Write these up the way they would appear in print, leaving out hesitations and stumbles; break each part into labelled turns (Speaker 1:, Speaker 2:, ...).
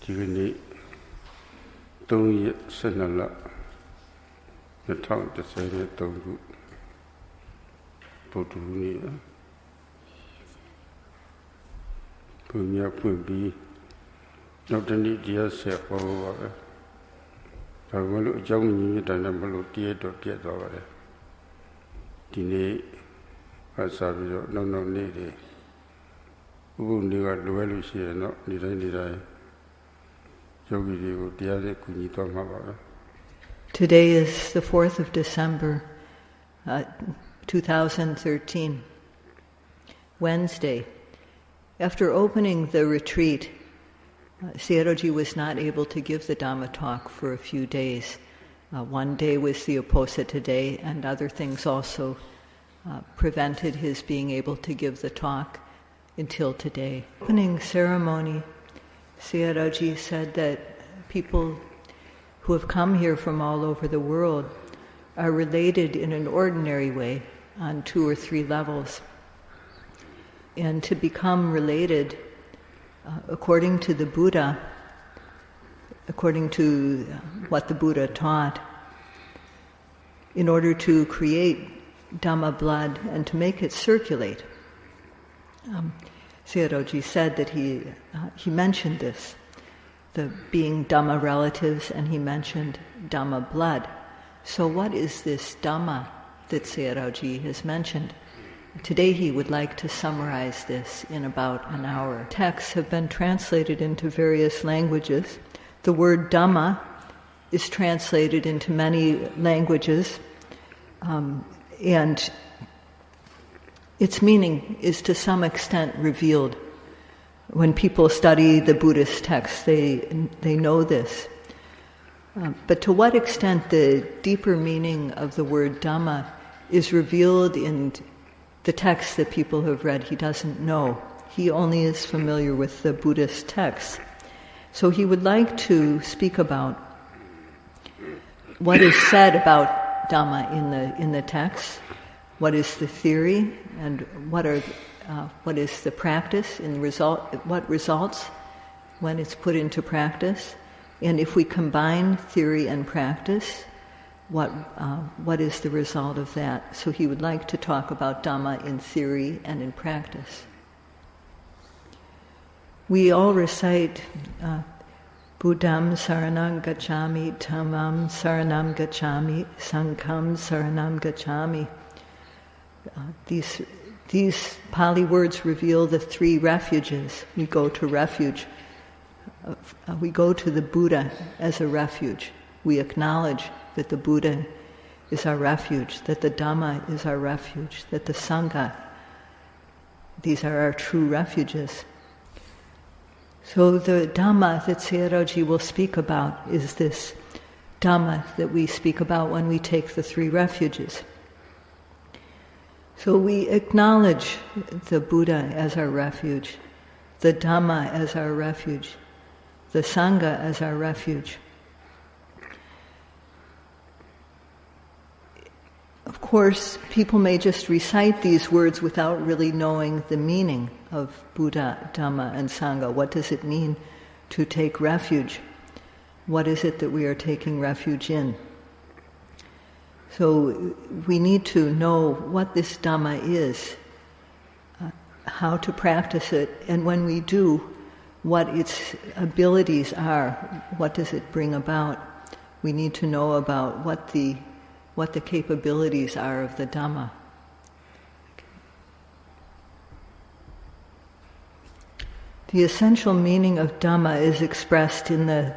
Speaker 1: ဒီကနေ့3 ရက်12လ2013ခုဗုဒ္ဓဟူးနေ့ဘုရားဖွင့်ပြီးနောက်တနေ့တရားဆက်ဟောပါပဲဒါကလို့အကြောင်းညီမြတ်တယ်မလို့တရားတော်ပြတ်သွားပါတယ်ဒီနေ့အစားပြီးတော့နောက်နေ့တွေဥပုပ်နေ့ကလွယ်လို့ရှိရင်တော့နေ့တိုင်းယောဂီတွေကိုတရားနဲ့ကူညီသွားမှာပါပဲ
Speaker 2: Today is the 4th of December, 2013, Wednesday. After opening the retreat, Seroji was not able to give the Dhamma talk for a few days. One day was the Uposatha day, and other things also prevented his being able to give the talk until today. Opening ceremony, Seroji said that people who have come here from all over the world are related in an ordinary way on 2 or 3 levels. And to become related, according to the Buddha, according to what the Buddha taught, in order to create Dhamma blood and to make it circulate. Seroji said that he mentioned this, the being Dhamma relatives, and he mentioned Dhamma blood. So what is this Dhamma that Seroji has mentioned? Today he would like to summarize this in about an hour. Texts have been translated into various languages. The word Dhamma is translated into many languages, and its meaning is to some extent revealed. When people study the Buddhist texts, they know this. But to what extent the deeper meaning of the word Dhamma is revealed in the texts that people have read, he doesn't know. He only is familiar with the Buddhist texts. So he would like to speak about what is said about Dhamma in the text, what is the theory, and what is the practice, what results when it's put into practice, and if we combine theory and practice, what is the result of that? So he would like to talk about Dhamma in theory and in practice. We all recite Buddham Saranam Gacchami, Dhammam Saranam Gacchami, Sangham Saranam Gacchami. These Pali words reveal the 3 refuges. We go to refuge. We go to the Buddha as a refuge. We acknowledge that the Buddha is our refuge, that the Dhamma is our refuge, that the Sangha, these are our true refuges. So the Dhamma that Seroji will speak about is this Dhamma that we speak about when we take the 3 refuges. So we acknowledge the Buddha as our refuge, the Dhamma as our refuge, the Sangha as our refuge. Of course, people may just recite these words without really knowing the meaning of Buddha, Dhamma, and Sangha. What does it mean to take refuge? What is it that we are taking refuge in? So we need to know what this Dhamma is, how to practice it, and when we do, what its abilities are, what does it bring about. We need to know about what the capabilities are of the Dhamma. The essential meaning of Dhamma is expressed in the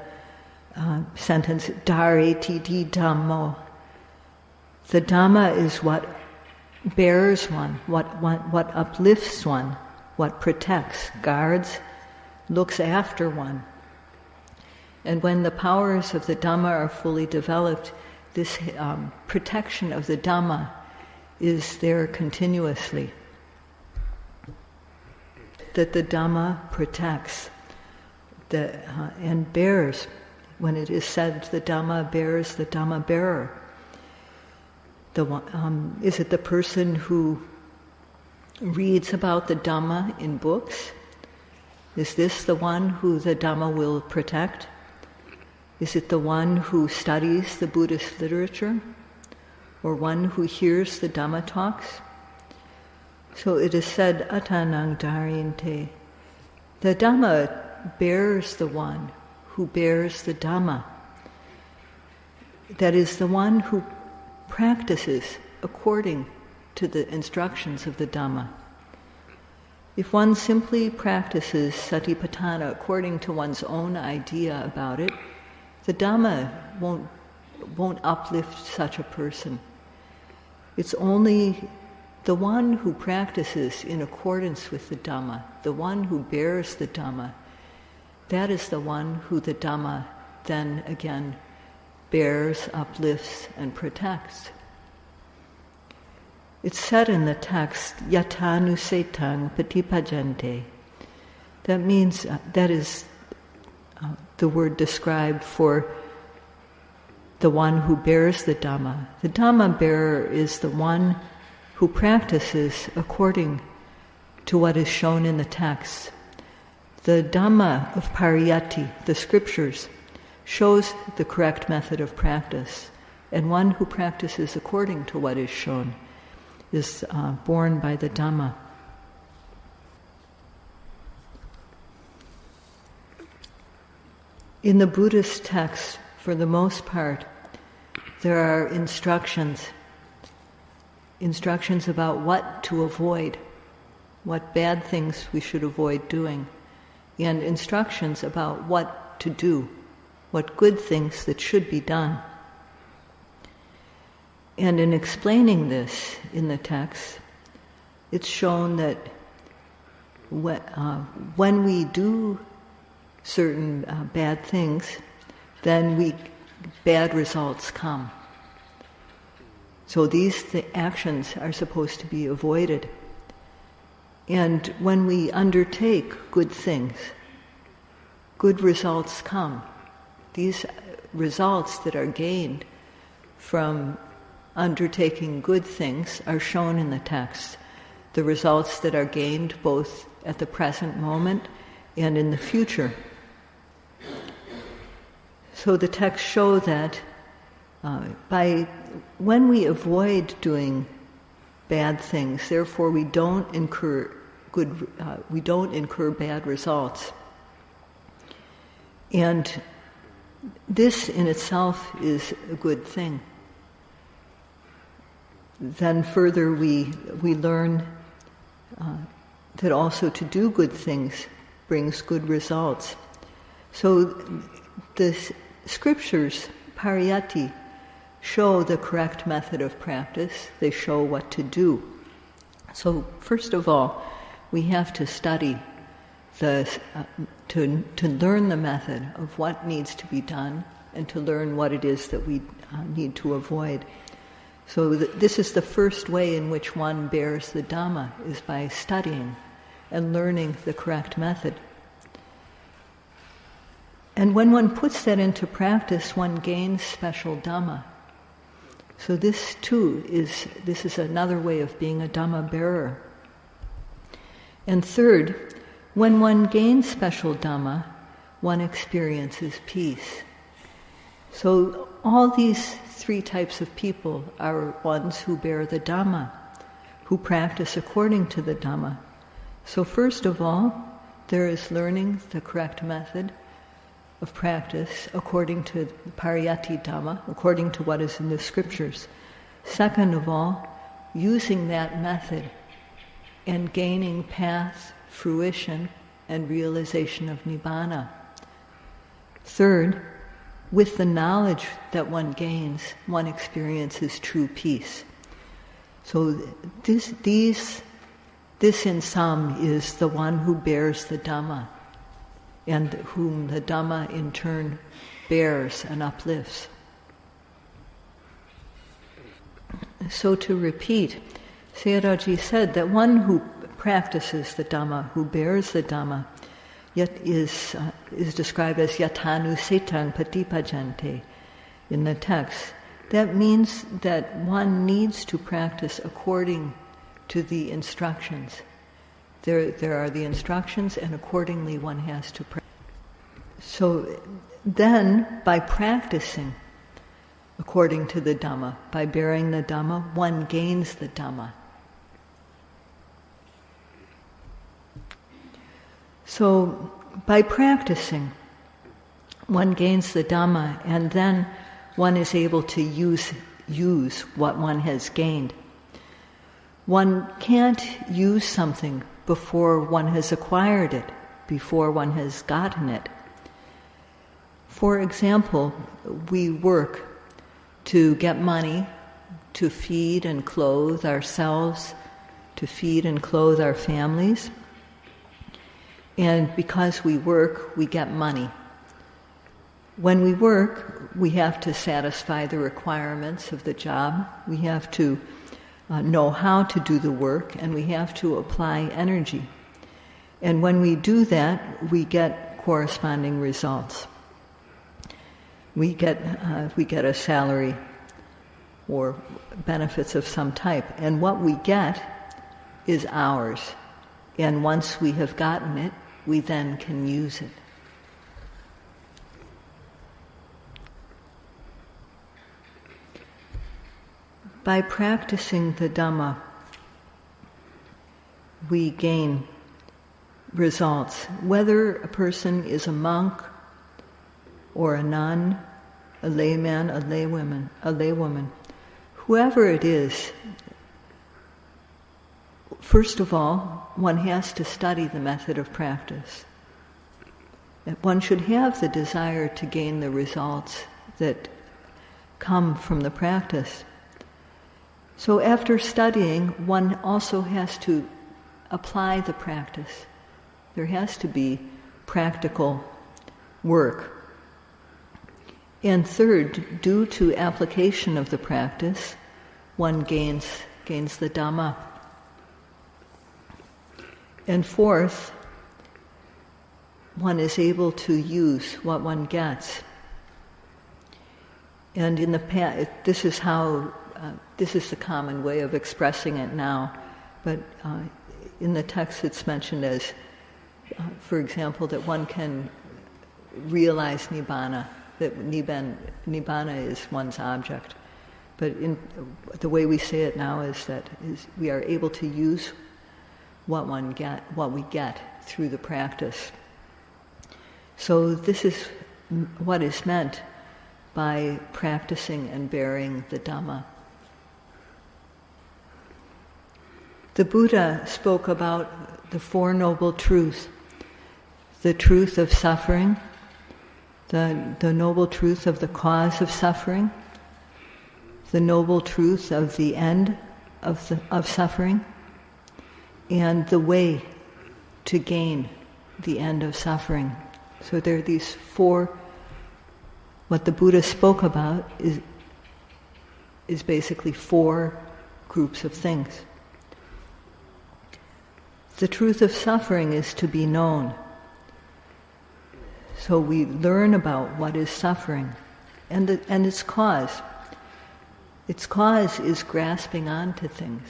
Speaker 2: sentence, Dhareti di Dhammo. The Dhamma is what bears one, what uplifts one, what protects, guards, looks after one. And when the powers of the Dhamma are fully developed, this protection of the Dhamma is there continuously. That the Dhamma protects and bears. When it is said the Dhamma bears the Dhamma bearer. Is it the person who reads about the Dhamma in books? Is this the one who the Dhamma will protect? Is it the one who studies the Buddhist literature? Or one who hears the Dhamma talks? So it is said, Atanang Dharinte. The Dhamma bears the one who bears the Dhamma. That is, the one who practices according to the instructions of the Dhamma. If one simply practices satipatthana according to one's own idea about it, the Dhamma won't uplift such a person. It's only the one who practices in accordance with the Dhamma, the one who bears the Dhamma, that is the one who the Dhamma then again bears, uplifts, and protects. It's said in the text, Yatanusetang patipajante. That means, that is the word described for the one who bears the Dhamma. The Dhamma bearer is the one who practices according to what is shown in the text. The Dhamma of Pariyatti, the scriptures, shows the correct method of practice, and one who practices according to what is shown is born by the Dhamma. In the Buddhist text, for the most part, there are instructions about what to avoid, what bad things we should avoid doing, and instructions about what to do, what good things that should be done. And in explaining this in the text, it's shown that when we do certain bad things, then bad results come. So these actions are supposed to be avoided. And when we undertake good things, good results come. These results that are gained from undertaking good things are shown in the text. The results that are gained both at the present moment and in the future. So the texts show that when we avoid doing bad things, therefore we don't incur bad results. And this in itself is a good thing. Then further we learn that also to do good things brings good results. So the scriptures, pariyatti, show the correct method of practice. They show what to do. So first of all, we have to study to learn the method of what needs to be done and to learn what it is that we need to avoid. So this is the first way in which one bears the Dhamma, is by studying and learning the correct method. And when one puts that into practice, one gains special Dhamma. So this too is another way of being a Dhamma bearer. And third, when one gains special Dhamma, one experiences peace. So all these three types of people are ones who bear the Dhamma, who practice according to the Dhamma. So first of all, there is learning the correct method of practice according to Pariyatti Dhamma, according to what is in the scriptures. Second of all, using that method and gaining path, fruition, and realization of Nibbana. Third, with the knowledge that one gains, one experiences true peace. So this in sum is the one who bears the Dhamma, and whom the Dhamma in turn bears and uplifts. So to repeat, Sayadaw said that one who practices the Dhamma, who bears the Dhamma, yet is described as yatanusetang patipajante in the text. That means that one needs to practice according to the instructions. There are the instructions, and accordingly one has to practice. So then, by practicing according to the Dhamma, by bearing the Dhamma, one gains the Dhamma. So, by practicing, one gains the Dhamma, and then one is able to use what one has gained. One can't use something before one has acquired it, before one has gotten it. For example, we work to get money, to feed and clothe ourselves, to feed and clothe our families. And because we work, we get money. When we work, we have to satisfy the requirements of the job. We have to know how to do the work, and we have to apply energy. And when we do that, we get corresponding results. We get a salary or benefits of some type, and what we get is ours. And once we have gotten it, we then can use it. By practicing the Dhamma, we gain results. Whether a person is a monk or a nun, a layman, a laywoman, whoever it is, first of all, one has to study the method of practice. One should have the desire to gain the results that come from the practice. So after studying, one also has to apply the practice. There has to be practical work. And third, due to application of the practice, one gains the Dhamma. And fourth, one is able to use what one gets. And in the past, this is the common way of expressing it now, but in the text it's mentioned as, for example, that one can realize Nibbana, that Nibbana is one's object. But the way we say it now is we are able to use what we get through the practice. So this is what is meant by practicing and bearing the Dhamma. The Buddha spoke about the Four Noble Truths, the truth of suffering, the noble truth of the cause of suffering, the noble truth of the end of suffering, and the way to gain the end of suffering. So there are these four. What the Buddha spoke about is basically four groups of things. The truth of suffering is to be known. So we learn about what is suffering and its cause. Its cause is grasping onto things.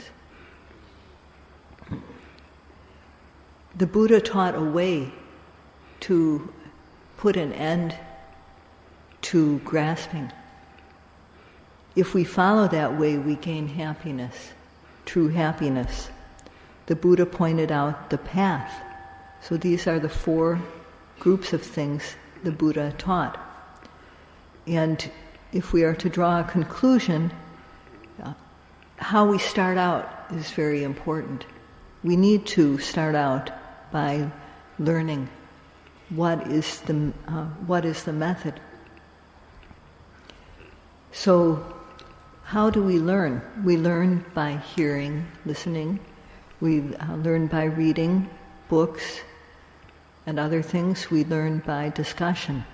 Speaker 2: The Buddha taught a way to put an end to grasping. If we follow that way, we gain happiness, true happiness. The Buddha pointed out the path. So these are the four groups of things the Buddha taught. And if we are to draw a conclusion, how we start out is very important. We need to start out by learning what is the method. So how do we learn? We learn by hearing, listening. We learn by reading books and other things. We learn by discussion.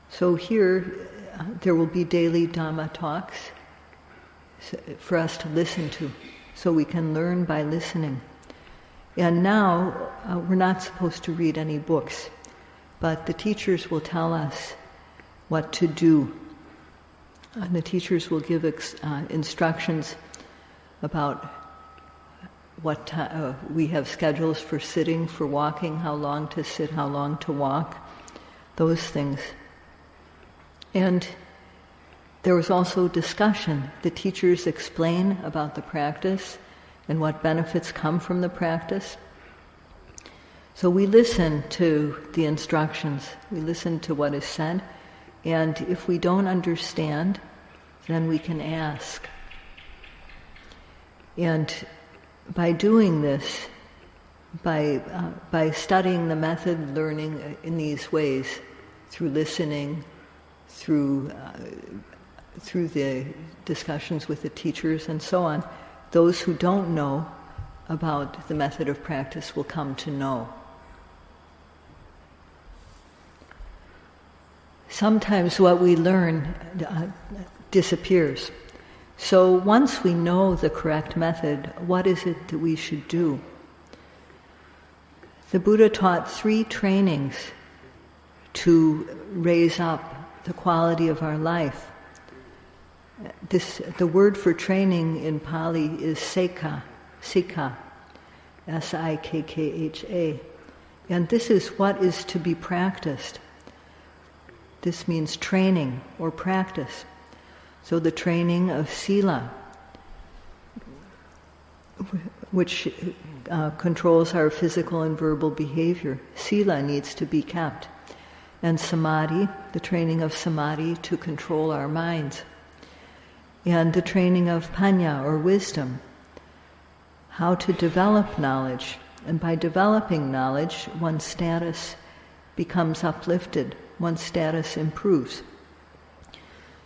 Speaker 2: So here, there will be daily Dhamma talks for us to listen to, so we can learn by listening. And now, we're not supposed to read any books, but the teachers will tell us what to do. And the teachers will give instructions about we have schedules for sitting, for walking, how long to sit, how long to walk, those things. And there was also discussion. The teachers explain about the practice and what benefits come from the practice. So we listen to the instructions, we listen to what is said, and if we don't understand, then we can ask. And by doing this, by studying the method, learning in these ways, through listening, through the discussions with the teachers and so on, those who don't know about the method of practice will come to know. Sometimes what we learn disappears. So once we know the correct method, what is it that we should do? The Buddha taught 3 trainings to raise up the quality of our life. The word for training in Pali is sikha, S-I-K-K-H-A. And this is what is to be practiced. This means training or practice. So the training of sila, which controls our physical and verbal behavior. Sila needs to be kept. And samadhi, the training of samadhi to control our minds. And the training of panya, or wisdom, how to develop knowledge. And by developing knowledge, one's status becomes uplifted, one's status improves.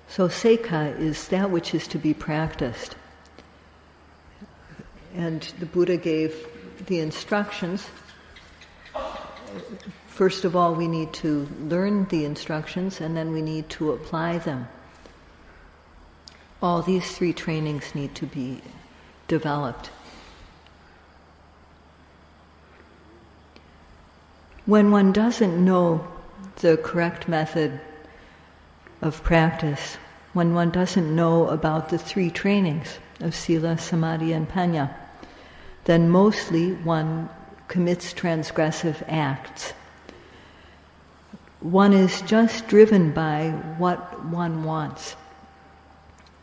Speaker 2: So sekha is that which is to be practiced. And the Buddha gave the instructions. First of all, we need to learn the instructions, and then we need to apply them. All these 3 trainings need to be developed. When one doesn't know the correct method of practice, when one doesn't know about the 3 trainings of sila, samadhi, and panya, then mostly one commits transgressive acts. One is just driven by what one wants.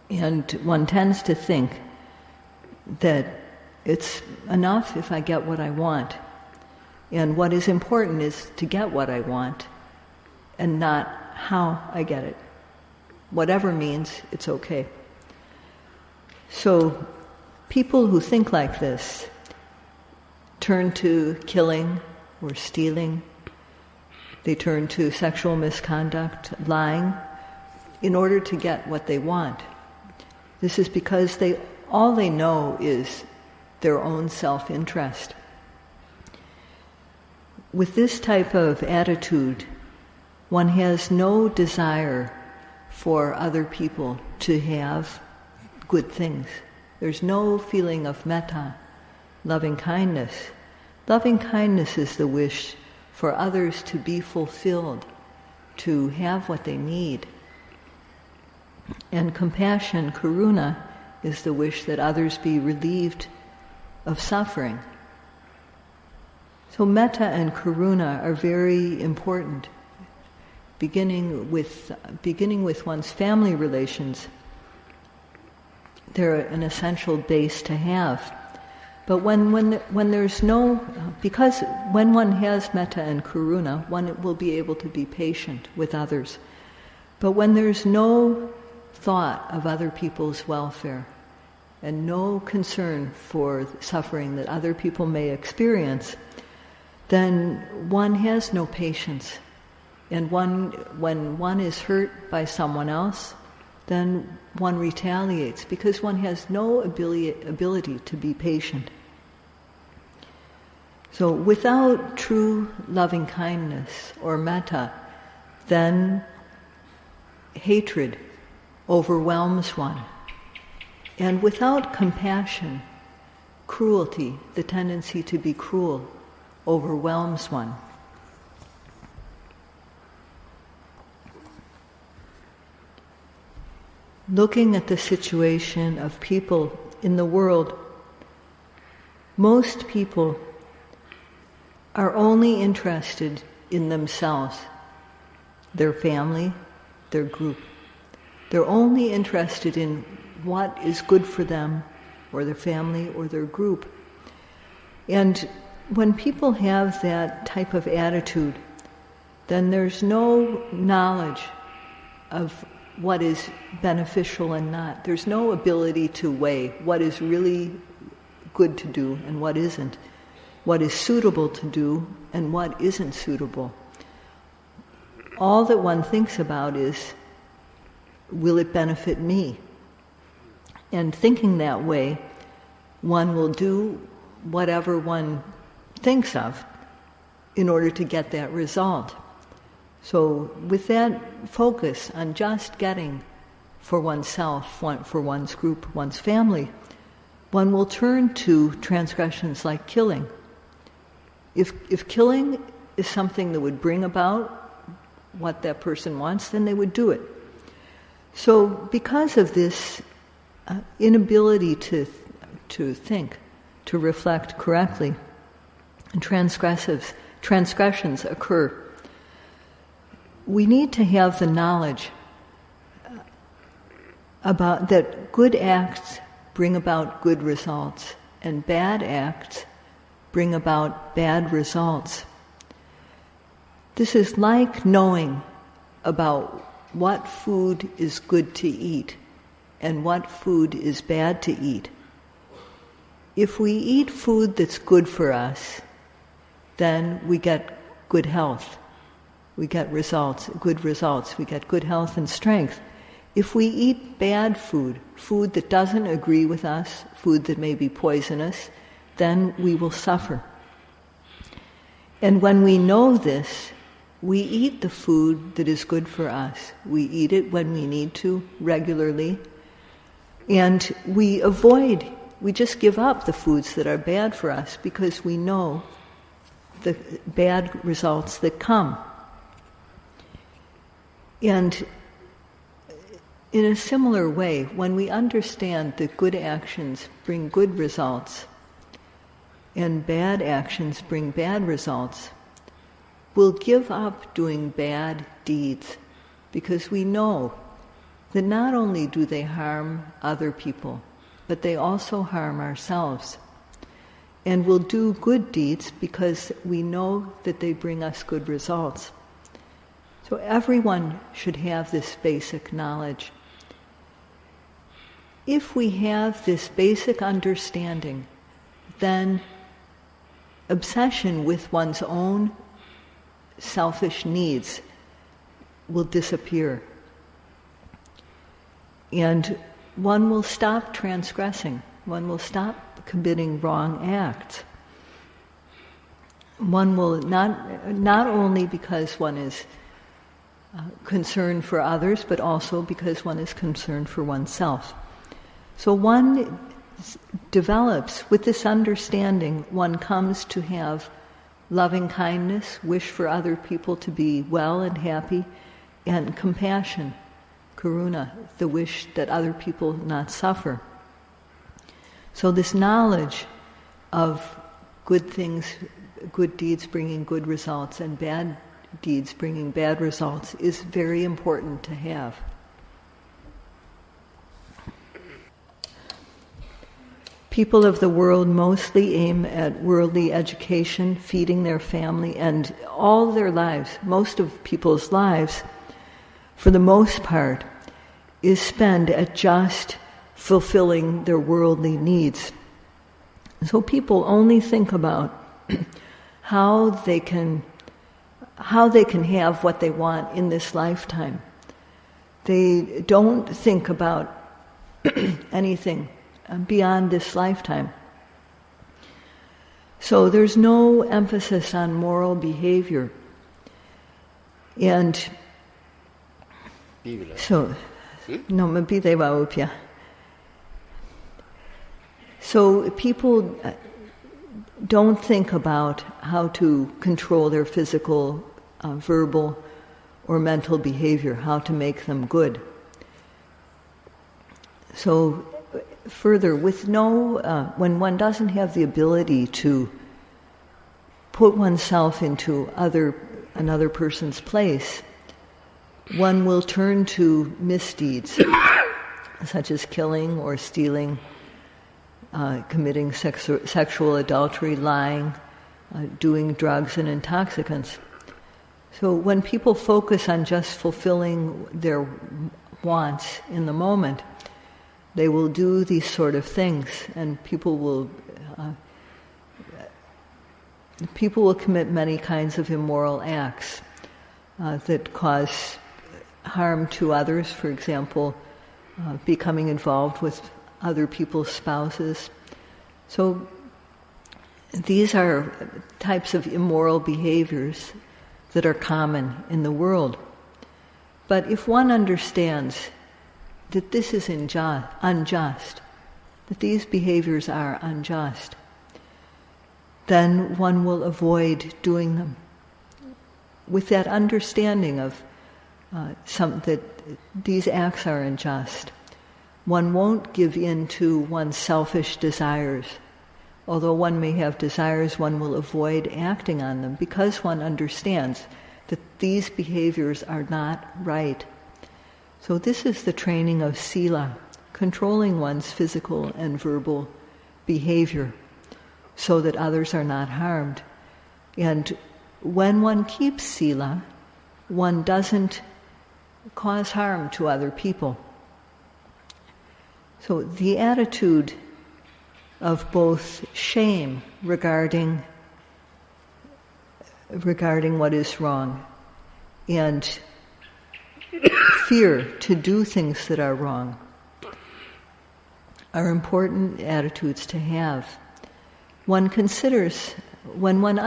Speaker 2: And one tends to think that it's enough if I get what I want. And what is important is to get what I want and not how I get it. Whatever means, it's okay. So people who think like this turn to killing or stealing. They turn to sexual misconduct, lying, in order to get what they want. This is because all they know is their own self-interest. With this type of attitude, one has no desire for other people to have good things. There's no feeling of metta, loving kindness. Loving kindness is the wish for others to be fulfilled, to have what they need. And compassion, karuna, is the wish that others be relieved of suffering. So metta and karuna are very important. Beginning with one's family relations, they're an essential base to have. But when there's no, because when one has metta and karuna, one will be able to be patient with others. But when there's no thought of other people's welfare and no concern for suffering that other people may experience, then one has no patience. And when one is hurt by someone else, then one retaliates because one has no ability to be patient. So without true loving kindness or metta, then hatred overwhelms one. And without compassion, cruelty, the tendency to be cruel, overwhelms one. Looking at the situation of people in the world, Most people are only interested in themselves, their family, their group. They're only interested in what is good for them or their family or their group. And when people have that type of attitude, then there's no knowledge of what is beneficial and not. There's no ability to weigh what is really good to do and what isn't, what is suitable to do and what isn't suitable. All that one thinks about is, will it benefit me? And thinking that way, one will do whatever one thinks of in order to get that result. So with that focus on just getting for oneself, for one's group, one's family, one will turn to transgressions like killing. If killing is something that would bring about what that person wants, then they would do it. So because of this inability to think, to reflect correctly, and transgressions occur, we need to have the knowledge about that good acts bring about good results and bad acts bring about bad results. This is like knowing about what food is good to eat and what food is bad to eat. If we eat food that's good for us, then we get good health. We get results, good results. We get good health and strength. If we eat bad food, food that doesn't agree with us, food that may be poisonous, then we will suffer. And when we know this, we eat the food that is good for us. We eat it when we need to, regularly. And we just give up the foods that are bad for us because we know the bad results that come. And in a similar way, when we understand that good actions bring good results and bad actions bring bad results, we'll give up doing bad deeds because we know that not only do they harm other people, but they also harm ourselves. And we'll do good deeds because we know that they bring us good results. So everyone should have this basic knowledge. If we have this basic understanding, then obsession with one's own selfish needs will disappear. And one will stop transgressing. One will stop committing wrong acts. One will not only because one is concerned for others, but also because one is concerned for oneself. So one develops, with this understanding, one comes to have loving kindness, wish for other people to be well and happy, and compassion, karuna, the wish that other people not suffer. So this knowledge of good things, good deeds bringing good results, and bad deeds bringing bad results is very important to have. People of the world mostly aim at worldly education, feeding their family, and all their lives, most of people's lives, for the most part, is spent at just fulfilling their worldly needs. So people only think about how they can have what they want in this lifetime. They don't think about anything beyond this lifetime. So there's no emphasis on moral behavior. And so, so people don't think about how to control their physical, verbal, or mental behavior, how to make them good. So further, with when one doesn't have the ability to put oneself into another person's place, one will turn to misdeeds, such as killing or stealing, committing sexual adultery, lying, doing drugs and intoxicants. So when people focus on just fulfilling their wants in the moment, they will do these sort of things, and people will commit many kinds of immoral acts that cause harm to others. For example, becoming involved with other people's spouses. So these are types of immoral behaviors that are common in the world. But if one understands that this is unjust, that these behaviors are unjust, then one will avoid doing them. With that understanding of that these acts are unjust, one won't give in to one's selfish desires. Although one may have desires, one will avoid acting on them because one understands that these behaviors are not right. So this is the training of sila, controlling one's physical and verbal behavior so that others are not harmed. And when one keeps sila, one doesn't cause harm to other people. So the attitude of both shame regarding what is wrong and fear to do things that are wrong are important attitudes to have. One considers, when one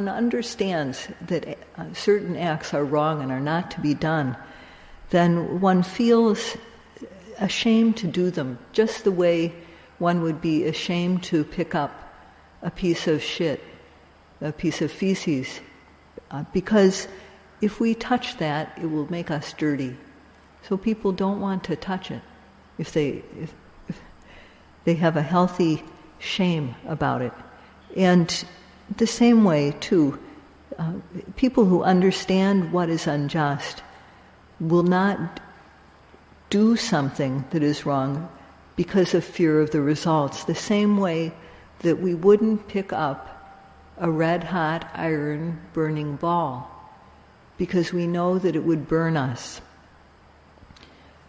Speaker 2: understands that certain acts are wrong and are not to be done, then one feels ashamed to do them, just the way one would be ashamed to pick up a piece of shit, a piece of feces, because if we touch that, it will make us dirty. So people don't want to touch it if they have a healthy shame about it. And the same way, too, people who understand what is unjust will not do something that is wrong because of fear of the results, the same way that we wouldn't pick up a red-hot iron burning ball because we know that it would burn us.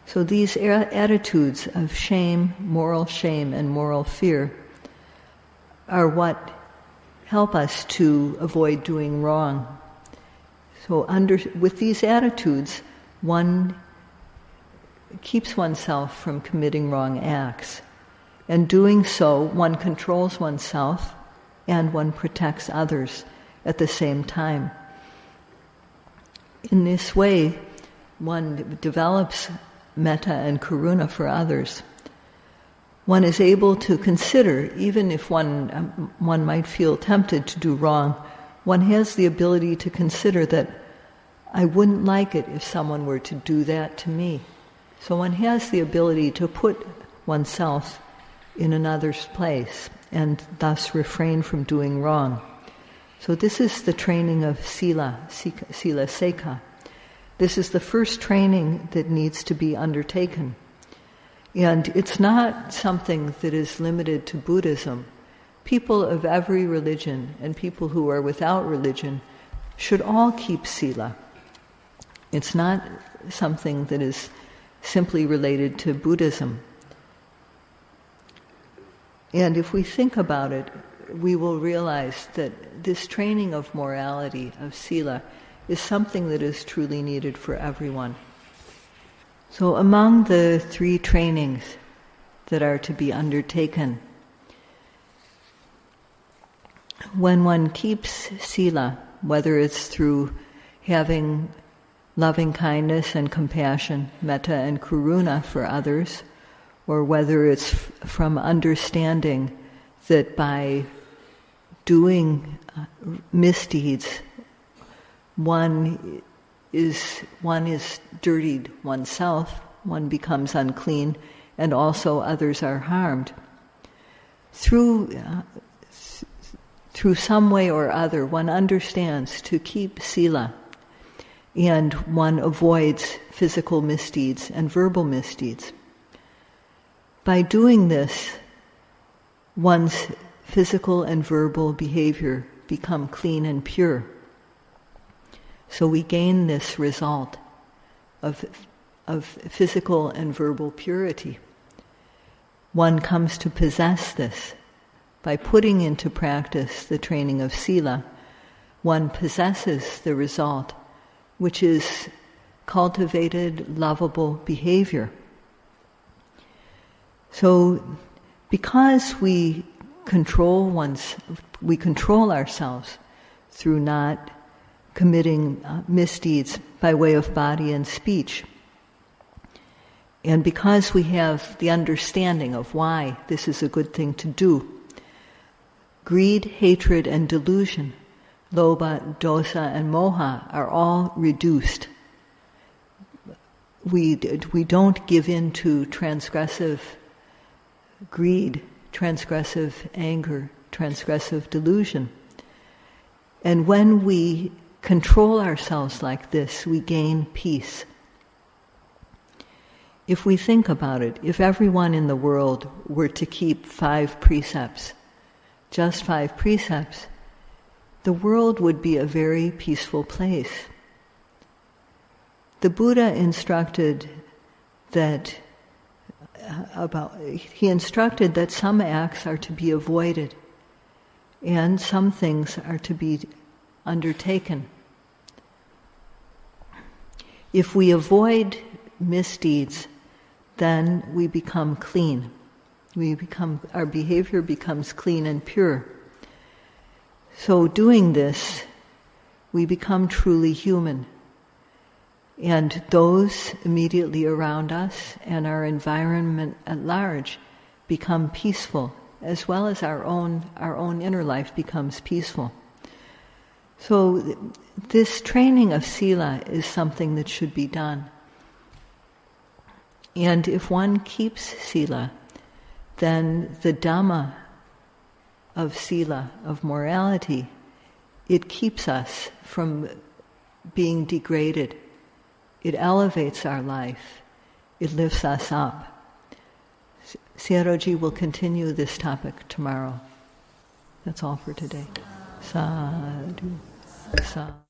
Speaker 2: So these attitudes of shame, and moral fear are what help us to avoid doing wrong. So with these attitudes, one keeps oneself from committing wrong acts. And doing so, one controls oneself and one protects others at the same time. In this way, one develops metta and karuna for others. One is able to consider, even if one might feel tempted to do wrong, one has the ability to consider that I wouldn't like it if someone were to do that to me. So one has the ability to put oneself in another's place and thus refrain from doing wrong. So this is the training of sila sekha. This is the first training that needs to be undertaken. And it's not something that is limited to Buddhism. People of every religion and people who are without religion should all keep sila. It's not something that is simply related to Buddhism. And if we think about it, we will realize that this training of morality, of sila, is something that is truly needed for everyone. So among the 3 trainings that are to be undertaken, when one keeps sila, whether it's through having loving kindness and compassion, metta and karuna for others, or whether it's from understanding that by doing misdeeds, one is dirtied oneself, one becomes unclean, and also others are harmed. Through some way or other, one understands to keep sila, and one avoids physical misdeeds and verbal misdeeds. By doing this, one's physical and verbal behavior become clean and pure. So we gain this result of physical and verbal purity. One comes to possess this. By putting into practice the training of sila, one possesses the result, which is cultivated, lovable behavior. So, because we control ourselves through not committing misdeeds by way of body and speech, and because we have the understanding of why this is a good thing to do, greed, hatred, and delusion, lobha, dosa, and moha are all reduced. We don't give in to transgressive greed, transgressive anger, transgressive delusion. And when we control ourselves like this, we gain peace. If we think about it, if everyone in the world were to keep 5 precepts, just 5 precepts, the world would be a very peaceful place. The Buddha instructed that some acts are to be avoided and some things are to be undertaken. If we avoid misdeeds, then we become clean. Our behavior becomes clean and pure. So doing this, we become truly human. And those immediately around us and our environment at large become peaceful, as well as our own inner life becomes peaceful. So this training of sila is something that should be done. And if one keeps sila, then the Dhamma of sila, of morality, it keeps us from being degraded. It elevates our life. It lifts us up. Sieroji will continue this topic tomorrow. That's all for today. Sadhu. Sadhu.